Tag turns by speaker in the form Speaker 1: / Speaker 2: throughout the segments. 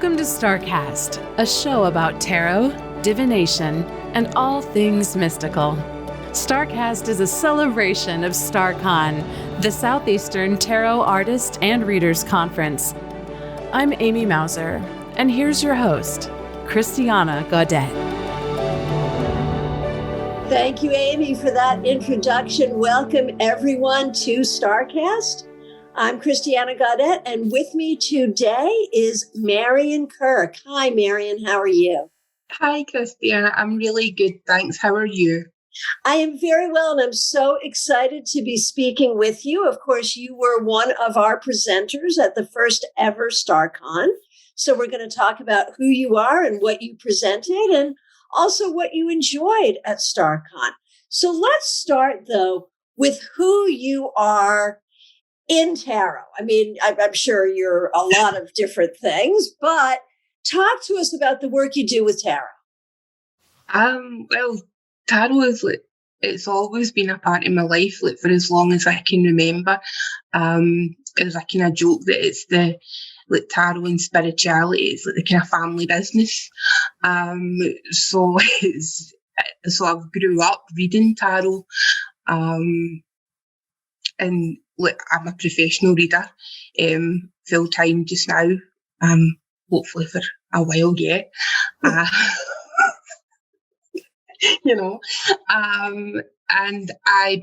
Speaker 1: Welcome to StaarCast, a show about tarot, divination, and all things mystical. StaarCast is a celebration of StaarCon, the Southeastern Tarot Artist and Readers Conference. I'm Amy Mauser, and here's your host, Christiana Gaudet.
Speaker 2: Thank you, Amy, for that introduction. Welcome, everyone, to StaarCast. I'm Christiana Gaudet, and with me today is Marion Kirk. Hi, Marion. How are you?
Speaker 3: Hi, Christiana. I'm really good, thanks. How are you?
Speaker 2: I am very well, and I'm so excited to be speaking with you. Of course, you were one of our presenters at the first ever StaarCon. So we're going to talk about who you are and what you presented, and also what you enjoyed at StaarCon. So let's start, though, with who you are in tarot. I mean, I'm sure you're a lot of different things, but talk to us about the work you do with tarot.
Speaker 3: Well, tarot is it's always been a part of my life, for as long as I can remember. There's a kind of joke that it's the tarot and spirituality, it's the kind of family business. So I've grew up reading tarot, and I'm a professional reader, full time just now, hopefully for a while yet. And I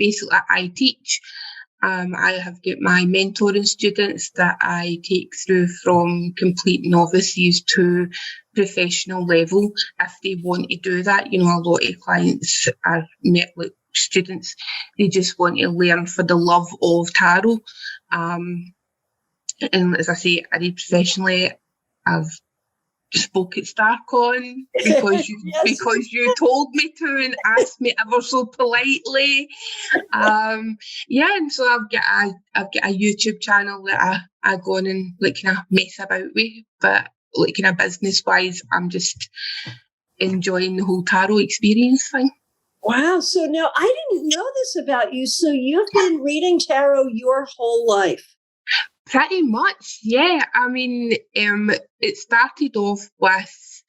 Speaker 3: teach. I have got my mentoring students that I take through from complete novices to professional level if they want to do that. A lot of clients are met with students, they just want to learn for the love of tarot. And as I say, I read professionally. I've spoke at StaarCon because you
Speaker 2: Yes.
Speaker 3: because you told me to and asked me ever so politely. And so I've got a YouTube channel that I go on and kind of mess about with, but kind of business wise, I'm just enjoying the whole tarot experience thing.
Speaker 2: Wow. So now I didn't know this about you. So you've been reading tarot your whole life.
Speaker 3: Pretty much, yeah. I mean, it started off with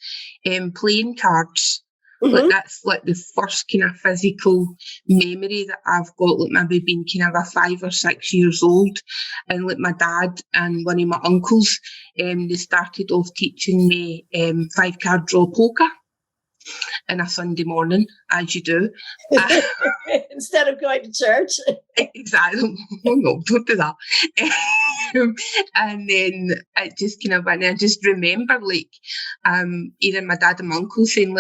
Speaker 3: playing cards.
Speaker 2: Mm-hmm.
Speaker 3: That's the first kind of physical memory that I've got, maybe being kind of 5 or 6 years old. And my dad and one of my uncles, they started off teaching me 5-card draw poker on a Sunday morning, as you do.
Speaker 2: Instead of going to church.
Speaker 3: Exactly. No, don't do that. And then it just kind of went, I just remember either my dad and my uncle saying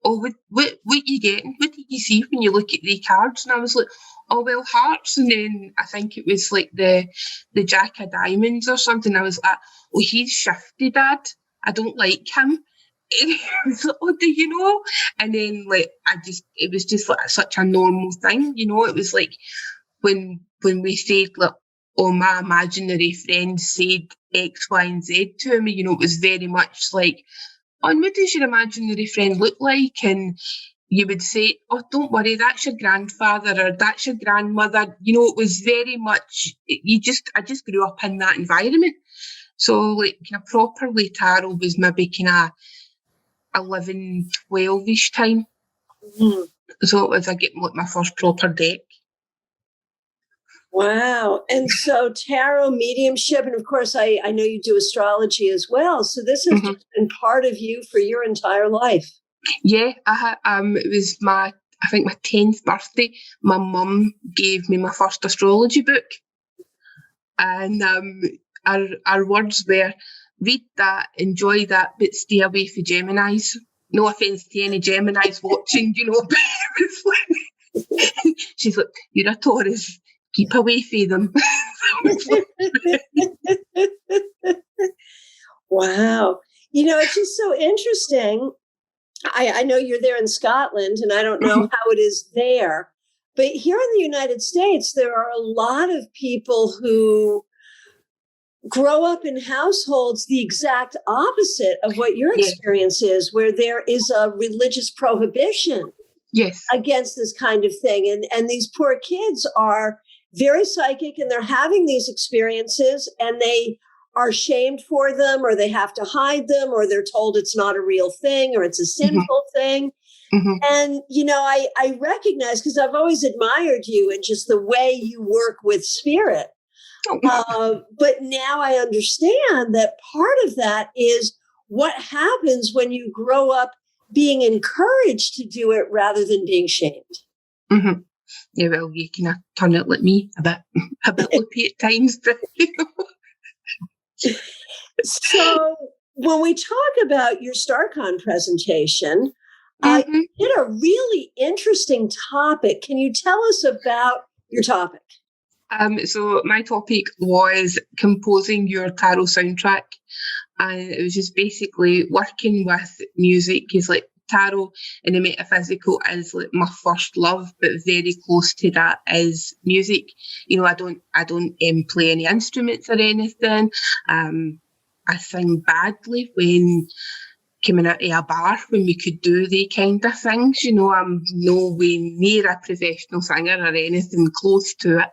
Speaker 3: oh, what you getting? What do you see when you look at the cards? And I was like, oh, well, hearts. And then I think it was the Jack of Diamonds or something. I was like, oh, he's shifty, Dad. I don't like him. And he was like, oh, do you know? And then it was just such a normal thing, It was like when we said oh, my imaginary friend said X, Y, and Z to me, it was very much like, oh, and what does your imaginary friend look like? And you would say, oh, don't worry, that's your grandfather or that's your grandmother. It was very much, I just grew up in that environment. So kind of properly tarot was maybe kind of 11, 12-ish time.
Speaker 2: Mm-hmm.
Speaker 3: So it was I get my first proper deck.
Speaker 2: Wow. And so tarot, mediumship, and of course I know you do astrology as well. So this has just been part of you for your entire life.
Speaker 3: Yeah, it was my 10th birthday. My mum gave me my first astrology book. And our words were, read that, enjoy that, but stay away from Geminis. No offence to any Geminis watching, but it was she's like, you're a Taurus. Keep away from them.
Speaker 2: Wow. It's just so interesting. I know you're there in Scotland, and I don't know how it is there. But here in the United States, there are a lot of people who grow up in households the exact opposite of what your experience is, where there is a religious prohibition against this kind of thing. And these poor kids are very psychic, and they're having these experiences, and they are shamed for them, or they have to hide them, or they're told it's not a real thing, or it's a sinful thing. And, I recognize, because I've always admired you and just the way you work with spirit. But now I understand that part of that is what happens when you grow up being encouraged to do it rather than being shamed.
Speaker 3: Yeah, well, you kind of turn it like me, a bit loopy at times. But,
Speaker 2: So when we talk about your StaarCon presentation, you did a really interesting topic. Can you tell us about your topic?
Speaker 3: So my topic was composing your tarot soundtrack, and it was just basically working with music. Is like tarot and the metaphysical is like my first love, but very close to that is music. I don't play any instruments or anything. I sing badly when coming out of a bar when we could do the kind of things. I'm no way near a professional singer or anything close to it.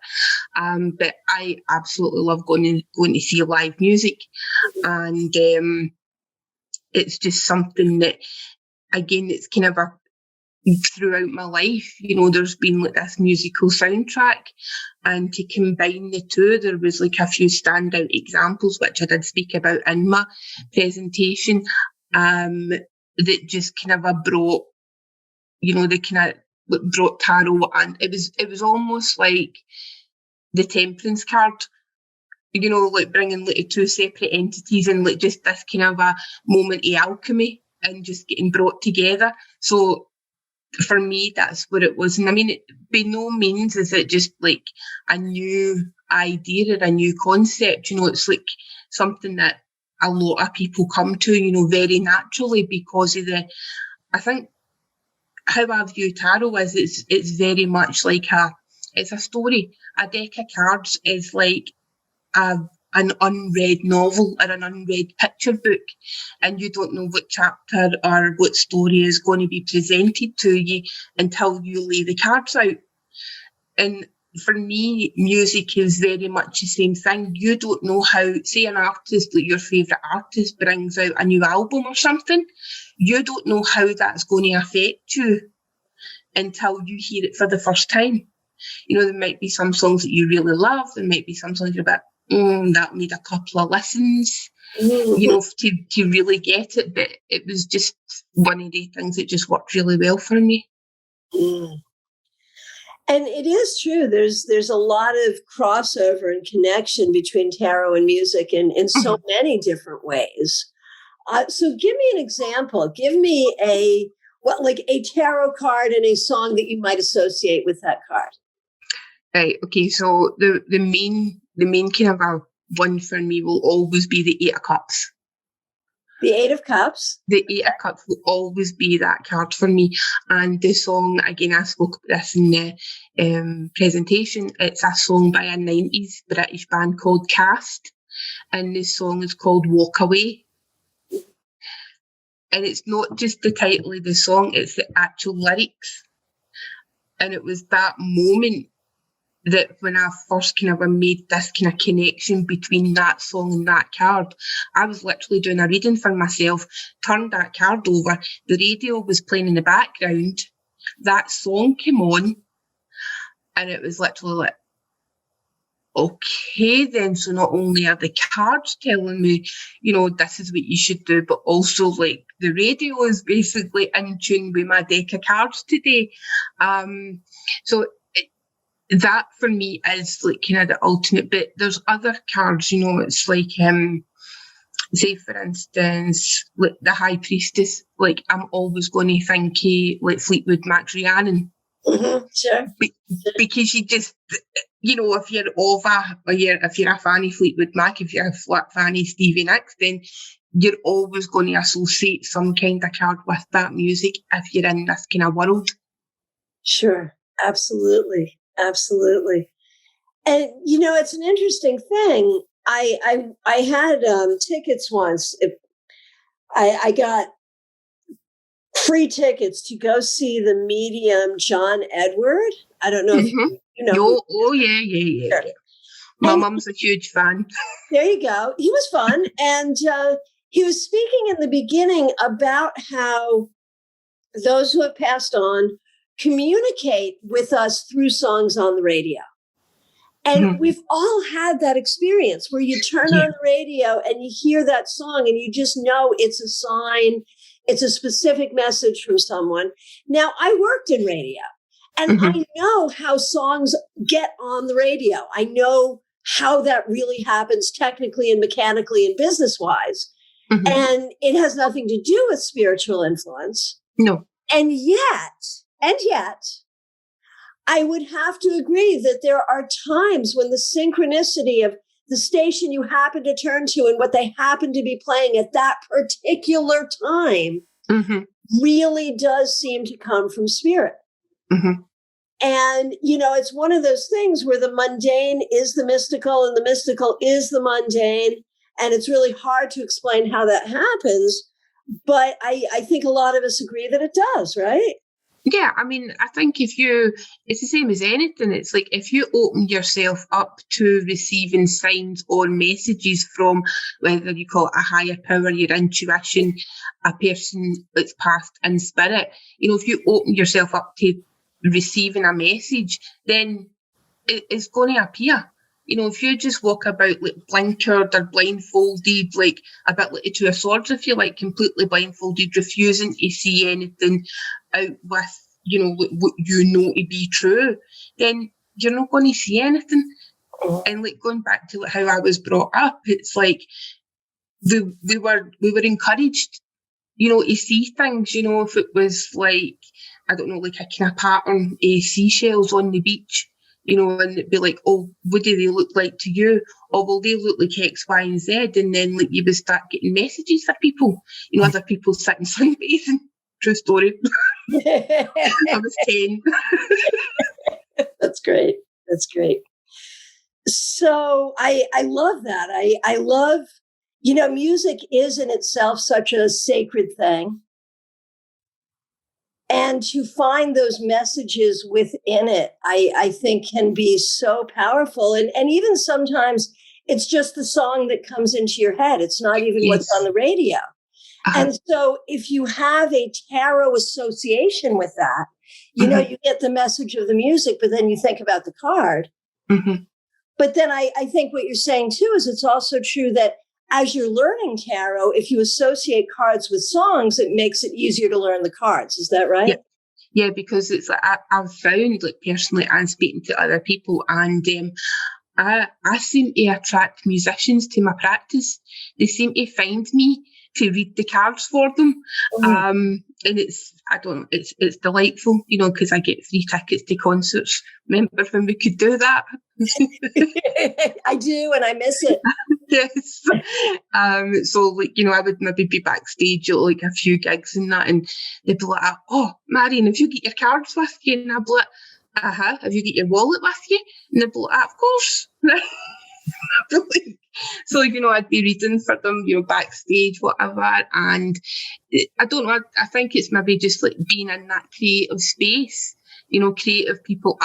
Speaker 3: But I absolutely love going to see live music. And it's just something that, again, it's kind of throughout my life, there's been like this musical soundtrack, and to combine the two, there was like a few standout examples, which I did speak about in my presentation, that just kind of brought, they kind of brought tarot, and it was almost like the temperance card, like bringing like two separate entities and like just this kind of a moment of alchemy and just getting brought together. So for me, that's what it was. And I mean, by no means is it just like a new idea or a new concept. It's like something that a lot of people come to, very naturally, because of I think how I view tarot is it's very much like it's a story. A deck of cards is like an unread novel or an unread picture book, and you don't know what chapter or what story is going to be presented to you until you lay the cards out. And for me, music is very much the same thing. You don't know how, say an artist, like your favourite artist, brings out a new album or something, you don't know how that's going to affect you until you hear it for the first time. There might be some songs that you really love, there might be some songs you're a bit, that need a couple of listens, to really get it. But it was just one of the things that just worked really well for me.
Speaker 2: And it is true. There's a lot of crossover and connection between tarot and music in so many different ways. So give me an example. Give me a tarot card and a song that you might associate with that card.
Speaker 3: Right. Okay. So the main kind of a one for me will always be the Eight of Cups.
Speaker 2: The Eight of Cups?
Speaker 3: The Eight of Cups will always be that card for me. And the song, again, I spoke about this in the presentation. It's a song by a 90s British band called Cast. And this song is called Walk Away. And it's not just the title of the song, it's the actual lyrics. And it was that moment that when I first kind of made this kind of connection between that song and that card, I was literally doing a reading for myself, turned that card over, the radio was playing in the background, that song came on, and it was literally like, okay then, so not only are the cards telling me, this is what you should do, but also like the radio is basically in tune with my deck of cards today. So that for me is like kind of the ultimate. But there's other cards, it's like say for instance like the High Priestess, like I'm always going to think like Fleetwood Mac's Rhiannon.
Speaker 2: Sure.
Speaker 3: Because you just, if you're if you're a fan of Fleetwood Mac, if you're a fan of Stevie Nicks, then you're always going to associate some kind of card with that music if you're in this kind of world.
Speaker 2: Sure. Absolutely. Absolutely. And, it's an interesting thing. I had tickets once. I got free tickets to go see the medium John Edward. I don't know if you know.
Speaker 3: Oh, yeah.
Speaker 2: Sure.
Speaker 3: My mum's a huge fan.
Speaker 2: There you go. He was fun. And he was speaking in the beginning about how those who have passed on communicate with us through songs on the radio. And we've all had that experience where you turn on the radio and you hear that song and you just know it's a sign, it's a specific message from someone. Now, I worked in radio and I know how songs get on the radio. I know how that really happens technically and mechanically and business-wise. And it has nothing to do with spiritual influence.
Speaker 3: No.
Speaker 2: And yet, I would have to agree that there are times when the synchronicity of the station you happen to turn to and what they happen to be playing at that particular time really does seem to come from spirit. And, you know, it's one of those things where the mundane is the mystical and the mystical is the mundane. And it's really hard to explain how that happens. But I think a lot of us agree that it does, right?
Speaker 3: Yeah, I mean, I think it's the same as anything. It's like if you open yourself up to receiving signs or messages from, whether you call it a higher power, your intuition, a person that's passed in spirit, you know, if you open yourself up to receiving a message, then it's going to appear. You know, if you just walk about like blinkered or blindfolded, like a bit like to a sword, if you like, completely blindfolded, refusing to see anything out with, you know, what you know to be true, then you're not going to see anything. And like going back to like how I was brought up, it's like we were encouraged, you know, to see things. You know, if it was like, I don't know, like a kind of pattern of seashells on the beach. You know, and it'd be like, oh, what do they look like to you? Oh, well, they look like X, Y, and Z. And then like you would start getting messages for people. You know, other people sitting sunbathing. True story. I was 10.
Speaker 2: That's great. That's great. So I love that. I love, you know, music is in itself such a sacred thing. And to find those messages within it, I think can be so powerful. And even sometimes it's just the song that comes into your head. It's not even what's on the radio. And so if you have a tarot association with that, you know, you get the message of the music, but then you think about the card. But then I think what you're saying too is it's also true that as you're learning tarot, if you associate cards with songs, it makes it easier to learn the cards. Is that right?
Speaker 3: Yeah, because it's like I've found, like personally, and speaking to other people, and I seem to attract musicians to my practice. They seem to find me to read the cards for them, and it's delightful, you know, because I get free tickets to concerts. Remember when we could do that?
Speaker 2: I do, and I miss it.
Speaker 3: Yes. So like, you know, I would maybe be backstage at like a few gigs and that, and they'd be like, oh, Marion, have you got your cards with you? And I'd be like, have you got your wallet with you? And they'd be like, of course. So, you know, I'd be reading for them, you know, backstage, whatever. And I don't know, I think it's maybe just like being in that creative space. You know, creative people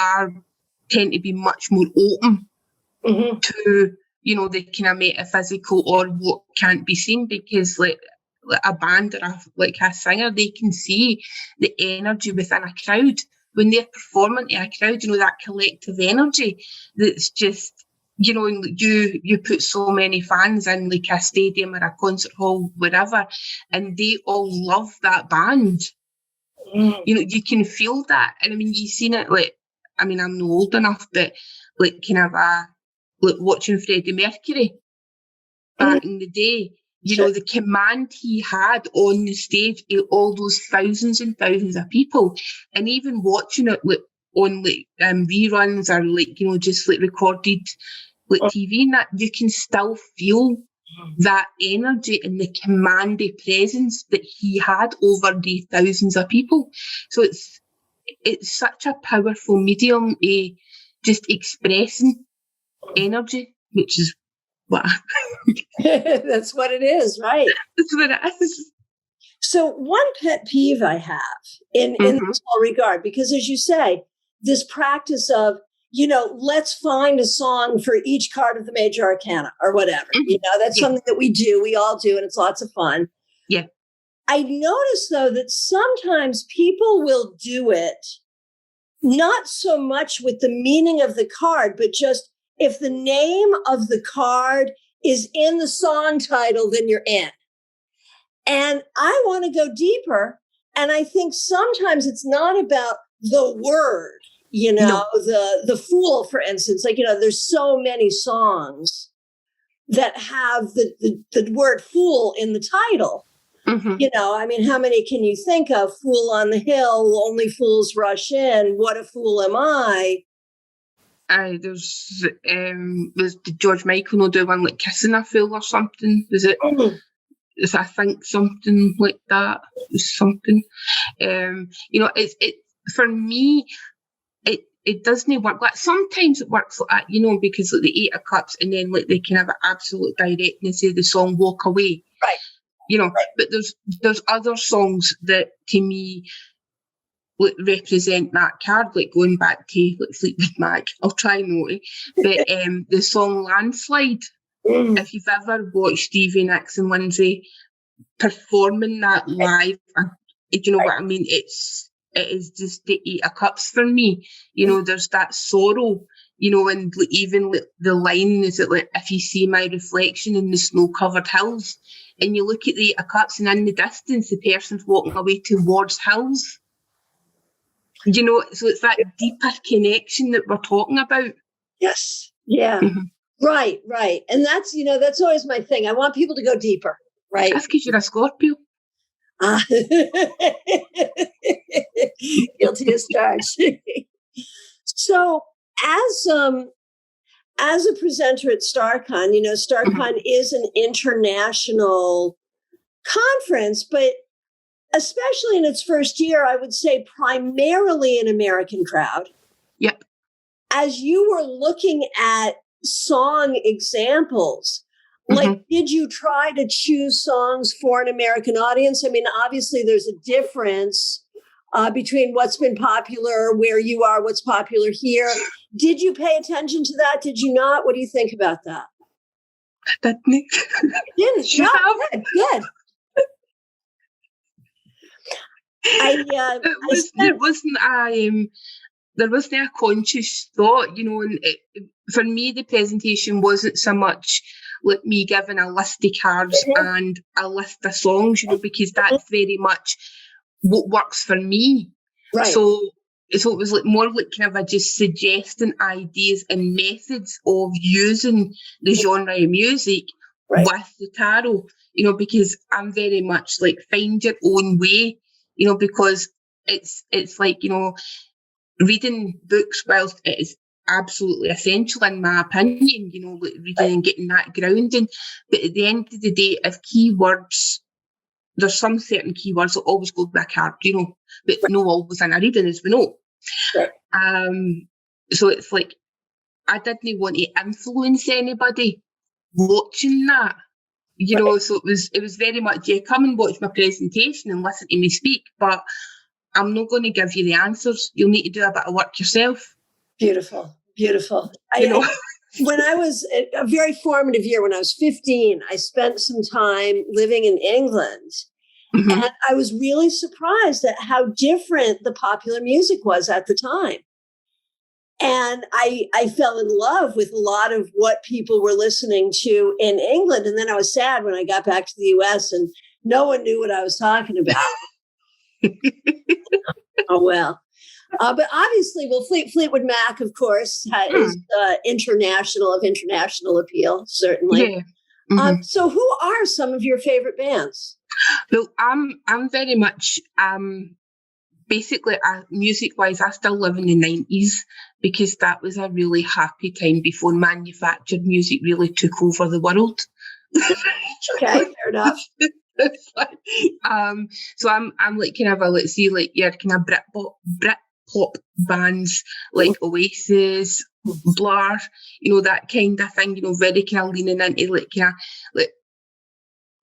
Speaker 3: tend to be much more open to, you know, the kind of metaphysical or what can't be seen, because like a band or a singer, they can see the energy within a crowd when they're performing to a crowd, you know, that collective energy that's just, you know, you put so many fans in like a stadium or a concert hall, wherever, and they all love that band. You know, you can feel that. And I mean, you've seen it, like, I mean, I'm not old enough, but like kind of like watching Freddie Mercury back in the day, you know, the command he had on the stage, all those thousands and thousands of people, and even watching it like on like reruns or like, you know, just like recorded like TV and that, you can still feel that energy and the commanding presence that he had over the thousands of people. So it's such a powerful medium, just expressing energy, which is what
Speaker 2: that's what it is, right?
Speaker 3: That's what it is.
Speaker 2: So one pet peeve I have in this whole regard, because as you say, this practice of, let's find a song for each card of the major arcana or whatever. That's something that we do. We all do, and it's lots of fun.
Speaker 3: Yeah.
Speaker 2: I notice, though, that sometimes people will do it not so much with the meaning of the card, but just if the name of the card is in the song title, then you're in. And I want to go deeper. And I think sometimes it's not about the word,
Speaker 3: No.
Speaker 2: the fool, for instance. There's so many songs that have the word fool in the title.
Speaker 3: Mm-hmm.
Speaker 2: How many can you think of? Fool on the Hill, Only Fools Rush In, What a Fool Am I?
Speaker 3: There's did George Michael not do one like Kissing a Fool or something? Was it? I think something like that. Something. It for me. It doesn't work. Like sometimes it works like that, because like the 8 of Cups, and then like they can have an absolute directness of the song "Walk Away."
Speaker 2: Right.
Speaker 3: Right. But there's other songs that to me like represent that card, like going back to like Fleetwood Mac. I'll try not to. But the song "Landslide." If you've ever watched Stevie Nicks and Lindsay performing that live, you know what I mean? It is just the 8 of Cups for me. There's that sorrow, and even the line is it like, if you see my reflection in the snow-covered hills, and you look at the 8 of Cups, and in the distance, the person's walking away towards hills. So it's that deeper connection that we're talking about.
Speaker 2: Yes. Yeah. Mm-hmm. Right. And that's, that's always my thing. I want people to go deeper, right?
Speaker 3: That's because you're a Scorpio.
Speaker 2: Guilty as charged. So as a presenter at StaarCon, StaarCon is an international conference, but especially in its first year, I would say primarily an American crowd.
Speaker 3: Yep.
Speaker 2: As you were looking at song examples, like, did you try to choose songs for an American audience? Obviously, there's a difference between what's been popular, where you are, what's popular here. Did you pay attention to that? Did you not? What do you think about that?
Speaker 3: Didn't. You
Speaker 2: didn't? No, good.
Speaker 3: There wasn't a conscious thought, and for me, the presentation wasn't so much like me giving a list of cards and a list of songs, because that's very much what works for me.
Speaker 2: Right.
Speaker 3: So it was like more like kind of just suggesting ideas and methods of using the genre of music with the tarot, because I'm very much like find your own way, because it's like, reading books, whilst it is absolutely essential in my opinion, like reading and getting that grounding. But at the end of the day, if keywords, there's some certain keywords that always go with a card, but no always in a reading, as we know. Right. So it's like, I didn't want to influence anybody watching that, so it was very much, come and watch my presentation and listen to me speak, but I'm not going to give you the answers. You'll need to do a bit of work yourself.
Speaker 2: Beautiful. When I was a very formative year, when I was 15, I spent some time living in England. And I was really surprised at how different the popular music was at the time. And I fell in love with a lot of what people were listening to in England. And then I was sad when I got back to the US and no one knew what I was talking about. Oh, well. But obviously, Fleetwood Mac, of course, is international appeal, certainly. Yeah. So who are some of your favorite bands?
Speaker 3: Well, I'm very much, basically, music-wise, I still live in the 90s because that was a really happy time before manufactured music really took over the world.
Speaker 2: Okay, fair enough.
Speaker 3: So I'm like kind of let's see, like your kind of Britpop bands like Oasis, Blur, that kind of thing, very kind of leaning into like kind of like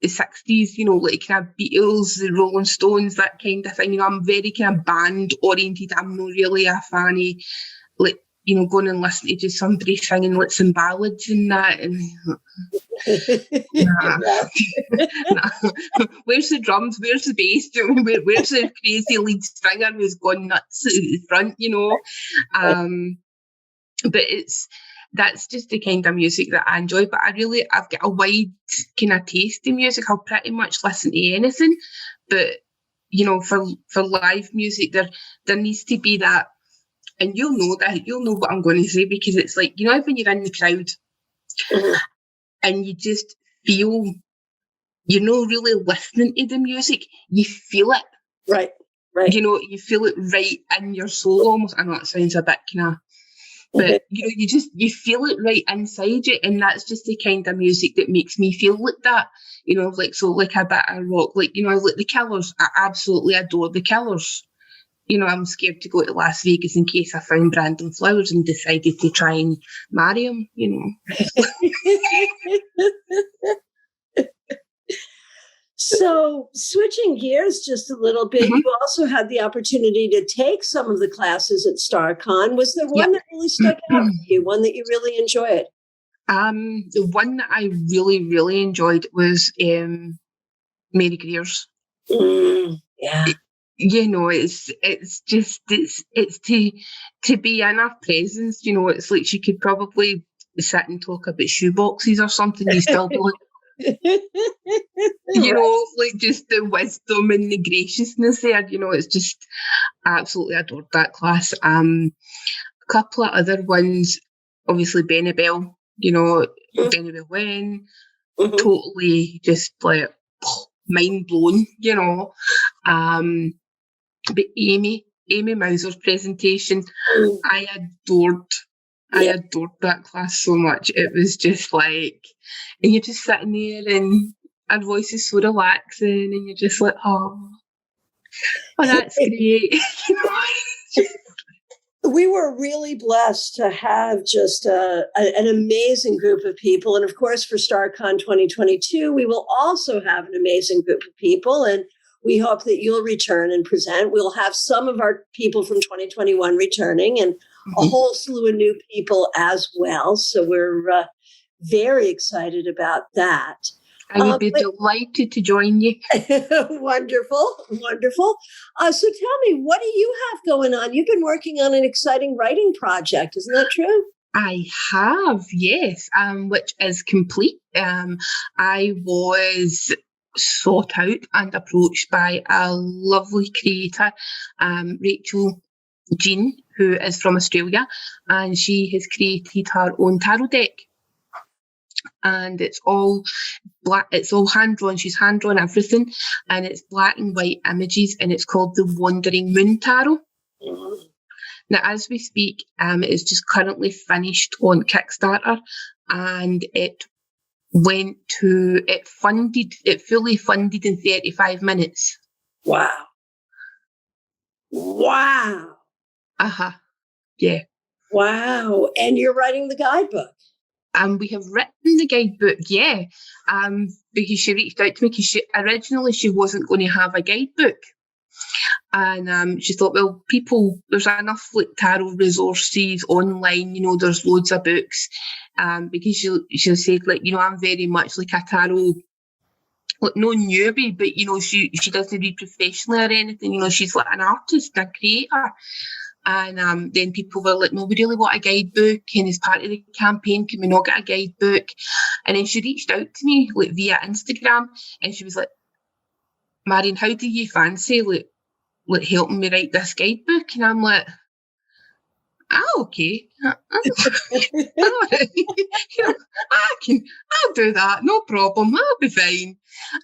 Speaker 3: the 60s, like kind of Beatles, the Rolling Stones, that kind of thing. I'm very kind of band oriented. I'm not really a fan of like going and listening to just somebody singing like some ballads and that, and nah. Nah. Where's the drums? Where's the bass? Where's the crazy lead singer who's gone nuts at the front? But that's just the kind of music that I enjoy. But I've got a wide kind of taste in music. I'll pretty much listen to anything. But for live music, there needs to be that. And you'll know what I'm going to say, because it's like, when you're in the crowd and you just feel you're not really listening to the music, you feel it.
Speaker 2: Right.
Speaker 3: You feel it right in your soul almost. I know it sounds a bit kind of, but you feel it right inside you, and that's just the kind of music that makes me feel like that. Like a bit of rock, like the Killers. I absolutely adore the Killers. I'm scared to go to Las Vegas in case I found Brandon Flowers and decided to try and marry him,
Speaker 2: So switching gears just a little bit, you also had the opportunity to take some of the classes at StaarCon. Was there one that really stuck out for you, one that you really enjoyed?
Speaker 3: The one that I really, really enjoyed was Mary Greer's.
Speaker 2: Yeah.
Speaker 3: It's just to be in her presence, it's like she could probably sit and talk about shoeboxes or something. You still be like, like just the wisdom and the graciousness there, it's just absolutely adored that class. A couple of other ones, obviously Benny Bell, Benny Bell Wen, totally just like mind blown, but Amy Mauser's presentation, I adored that class so much. It was just like, and you're just sitting there and her voice is so relaxing and you're just like, oh that's great.
Speaker 2: We were really blessed to have just an amazing group of people. And of course, for StaarCon 2022, we will also have an amazing group of people. And we hope that you'll return and present. We'll have some of our people from 2021 returning and a whole slew of new people as well. So we're very excited about that.
Speaker 3: I would be delighted to join you.
Speaker 2: Wonderful. So tell me, what do you have going on? You've been working on an exciting writing project. Isn't that true?
Speaker 3: I have, yes, which is complete. I was sought out and approached by a lovely creator, Rachel Jean, who is from Australia, and she has created her own tarot deck. And it's all black, it's all hand drawn. She's hand drawn everything, and it's black and white images, and it's called the Wandering Moon Tarot. Now, as we speak, it is just currently finished on Kickstarter, and it fully funded in 35 minutes.
Speaker 2: Wow.
Speaker 3: Yeah.
Speaker 2: Wow. And you're writing the guidebook.
Speaker 3: We have written the guidebook, yeah, because she reached out to me, because originally she wasn't going to have a guidebook. And she thought, well, there's enough like tarot resources online, there's loads of books. Because she said, like, I'm very much like a tarot, like, no newbie, but, she doesn't read professionally or anything. She's like an artist, a creator. And then people were like, no, we really want a guidebook, and as part of the campaign, can we not get a guidebook? And then she reached out to me like via Instagram, and she was like, Marion, how do you fancy like helping me write this guidebook? And I'm like, okay. I'll do that, no problem, I'll be fine.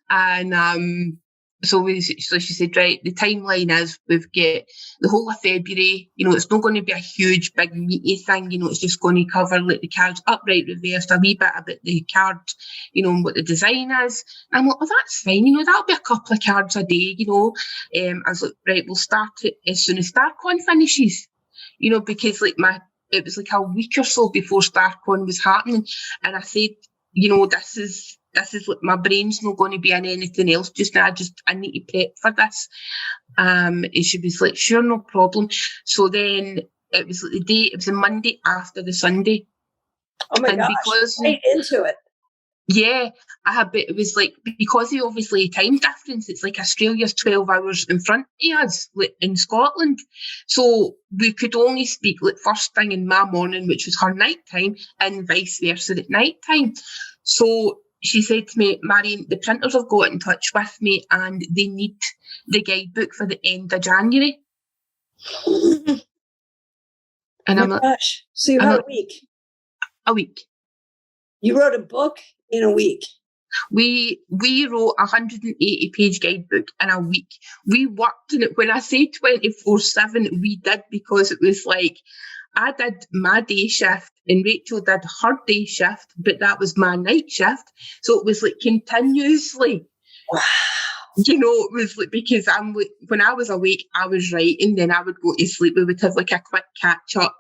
Speaker 3: And so she said, right, the timeline is we've got the whole of February. It's not going to be a huge, big, meaty thing. It's just going to cover like the cards upright, reversed, a wee bit about the card, and what the design is. And I'm like, oh, that's fine. That'll be a couple of cards a day. I was like, right, we'll start it as soon as StaarCon finishes. Because it was like a week or so before StaarCon was happening, and I said, this is like, my brain's not going to be in anything else just now. I need to prep for this. And she was like, sure, no problem. So then it was the day. It was a Monday after the Sunday.
Speaker 2: Oh my
Speaker 3: and
Speaker 2: gosh!
Speaker 3: because
Speaker 2: Right into it.
Speaker 3: Yeah, it was like, because of obviously time difference, it's like Australia's 12 hours in front of us, like in Scotland. So we could only speak like first thing in my morning, which was her night time, and vice versa at night time. So she said to me, Marion, the printers have got in touch with me and they need the guidebook for the end of January. And I'm like,
Speaker 2: gosh. So you had a week.
Speaker 3: A week.
Speaker 2: You wrote a book in a week.
Speaker 3: We wrote a 180-page guidebook in a week. We worked on it. When I say 24/7, we did, because it was like, I did my day shift and Rachel did her day shift, but that was my night shift. So it was like continuously.
Speaker 2: Wow.
Speaker 3: You know, it was like, because when I was awake, I was writing, then I would go to sleep. We would have like a quick catch up,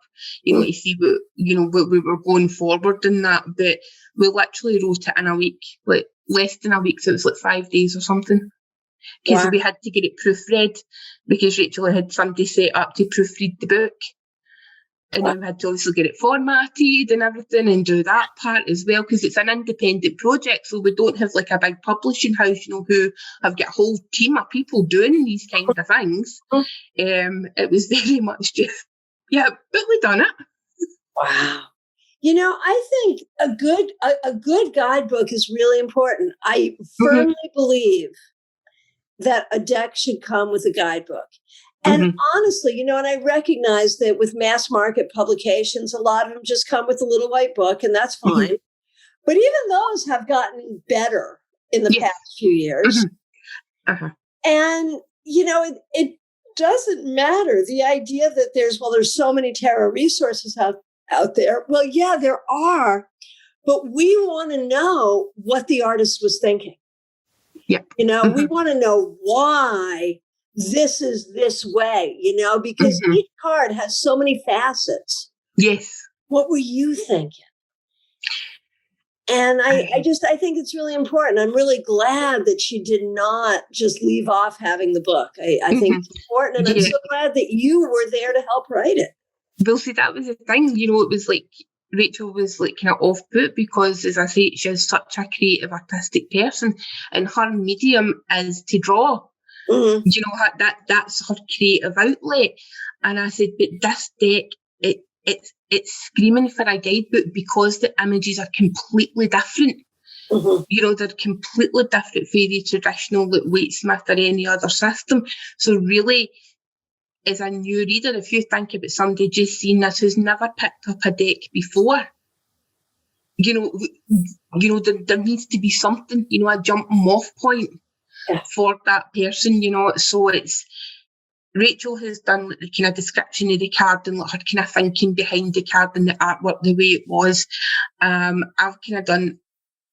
Speaker 3: to see what we were going forward in that. But we literally wrote it in a week, like less than a week. So it was like 5 days or something. Because we had to get it proofread, because Rachel had somebody set up to proofread the book. And then we had to also get it formatted and everything and do that part as well, because it's an independent project. So we don't have like a big publishing house, who have got a whole team of people doing these kind of things. It was very much just, but we done it.
Speaker 2: Wow. I think a good guidebook is really important. I firmly believe that a deck should come with a guidebook. And honestly, and I recognize that with mass market publications, a lot of them just come with a little white book, and that's fine. But even those have gotten better in the past few years. And, it doesn't matter. The idea that there's so many tarot resources out there. Well, yeah, there are. But we want to know what the artist was thinking. Yeah. We want to know why this is this way, because each card has so many facets. Yes. What were you thinking? And I think it's really important. I'm really glad that she did not just leave off having the book. I think it's important. And I'm so glad that you were there to help write it.
Speaker 3: Well, see, that was the thing, it was like, Rachel was like kind of off put, because, as I say, she's such a creative, artistic person, and her medium is to draw. That's her creative outlet. And I said, but this deck, it's screaming for a guidebook, because the images are completely different. They're completely different from the traditional like Waitsmith or any other system. So really, as a new reader, if you think about somebody just seeing this who's never picked up a deck before, there needs to be something, a jumping off point for that person, So it's, Rachel has done like the kind of description of the card and like her kind of thinking behind the card and the artwork, the way it was. I've kind of done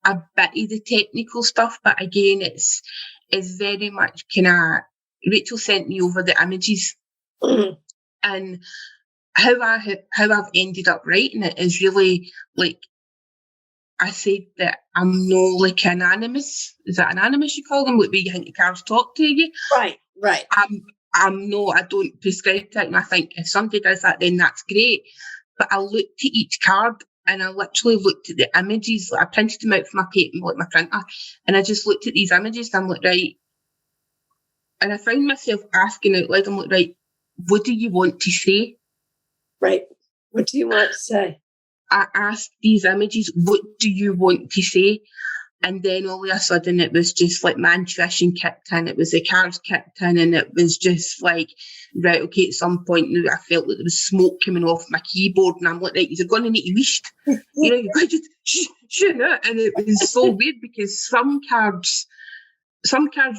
Speaker 3: a bit of the technical stuff, but again, it's very much kind of, Rachel sent me over the images. And how I've ended up writing it is really like, I said that I'm no like anonymous. Is that anonymous you call them? Like where you think the cards talk to you?
Speaker 2: Right.
Speaker 3: I'm no, I don't prescribe to it. And I think if somebody does that, then that's great. But I looked at each card and I literally looked at the images. Like I printed them out for my paper, like my printer. And I just looked at these images and I'm like, right. And I found myself asking out loud, I'm like, right, what do you want to say?
Speaker 2: Right. What do you want to say?
Speaker 3: I asked these images, what do you want to say? And then all of a sudden it was just like my intuition kicked in. It was the cards kicked in, and it was just like, right, okay, at some point now I felt like there was smoke coming off my keyboard, and I'm like, right, you're going to need to wish. You're going to just shut it. And it was so weird, because some cards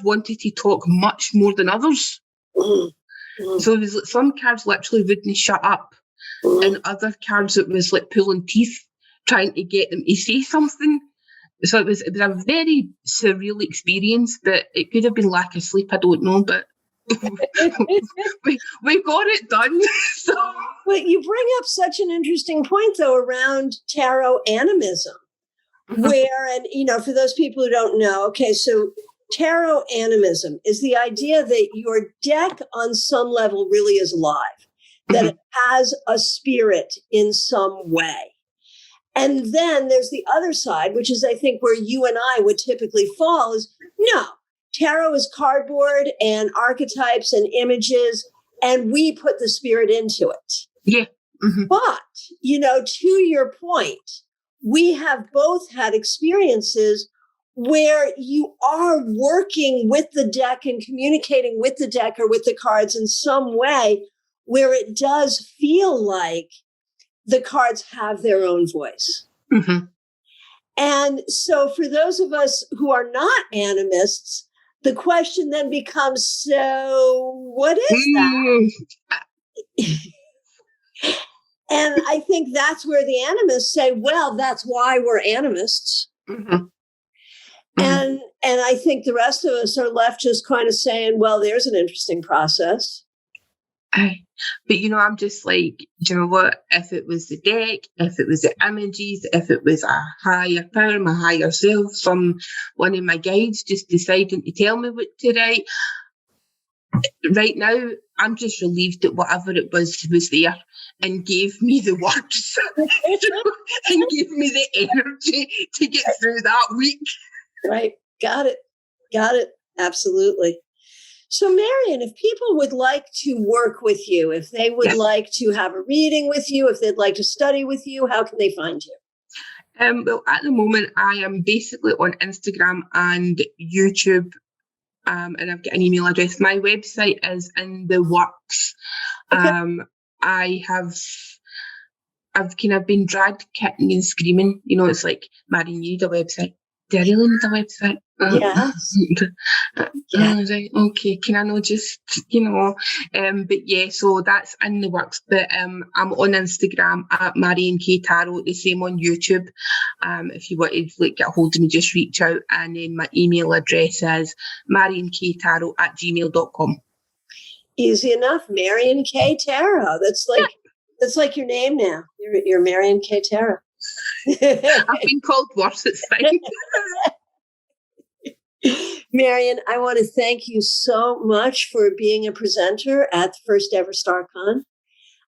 Speaker 3: wanted to talk much more than others. So it was like some cards literally wouldn't shut up. And other cards, it was like pulling teeth, trying to get them to say something. So it was a very surreal experience, but it could have been lack of sleep, I don't know, but we got it done. So.
Speaker 2: But you bring up such an interesting point, though, around tarot animism, where, and, for those people who don't know, okay, so tarot animism is the idea that your deck on some level really is alive. that it has a spirit in some way. And then there's the other side, which is, I think, where you and I would typically fall is, no, tarot is cardboard and archetypes and images, and we put the spirit into it.
Speaker 3: Yeah.
Speaker 2: But, to your point, we have both had experiences where you are working with the deck and communicating with the deck or with the cards in some way where it does feel like the cards have their own voice. And so for those of us who are not animists, the question then becomes, so what is that? And I think that's where the animists say, well, that's why we're animists. And I think the rest of us are left just kind of saying, well, there's an interesting process.
Speaker 3: But, I'm just like, do you know what? If it was the deck, if it was the images, if it was a higher power, my higher self, one of my guides just deciding to tell me what to write, right now, I'm just relieved that whatever it was there and gave me the words and gave me the energy to get through that week.
Speaker 2: Right. Got it. Absolutely. So, Marion, if people would like to work with you, if they would like to have a reading with you, if they'd like to study with you, how can they find you?
Speaker 3: Well, at the moment, I am basically on Instagram and YouTube, and I've got an email address. My website is in the works. Okay. I've kind of been dragged kicking and screaming. It's like, Marion, you need a website. Do I really need a website?
Speaker 2: Yes.
Speaker 3: Right, okay, can I know just, but yeah, so that's in the works. But I'm on Instagram at MarionKTarot, the same on YouTube. If you wanted to get a hold of me, just reach out. And then my email address is MarionKTarot@gmail.com.
Speaker 2: Easy enough, MarionKTarot. That's like your name now. You're MarionKTarot.
Speaker 3: I've been called worse, it's fine.
Speaker 2: Marion, I want to thank you so much for being a presenter at the first ever StaarCon.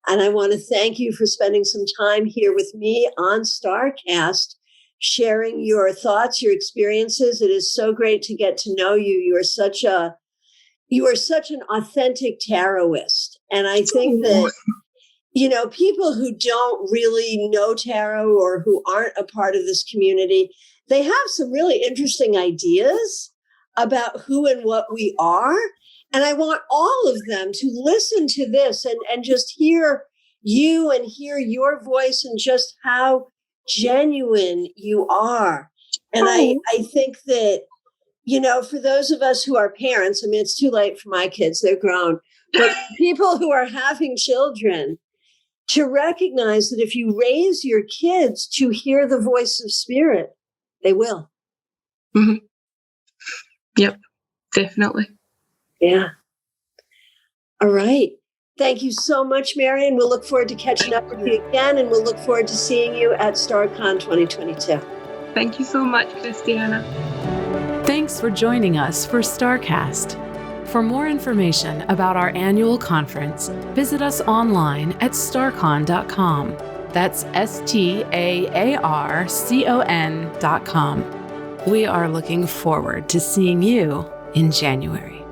Speaker 2: And I want to thank you for spending some time here with me on StaarCast, sharing your thoughts, your experiences. It is so great to get to know you. You are such an authentic tarotist. And I think that people who don't really know tarot or who aren't a part of this community, they have some really interesting ideas about who and what we are. And I want all of them to listen to this and just hear you and hear your voice and just how genuine you are. And I think that, for those of us who are parents, I mean, it's too late for my kids, they're grown, but people who are having children, to recognize that if you raise your kids to hear the voice of spirit, they will.
Speaker 3: Yep, definitely.
Speaker 2: Yeah. All right. Thank you so much, Marion. We'll look forward to catching up with you again, and we'll look forward to seeing you at StaarCon 2022.
Speaker 3: Thank you so much, Christiana.
Speaker 1: Thanks for joining us for StaarCast. For more information about our annual conference, visit us online at StaarCon.com. That's StaarCon.com. We are looking forward to seeing you in January.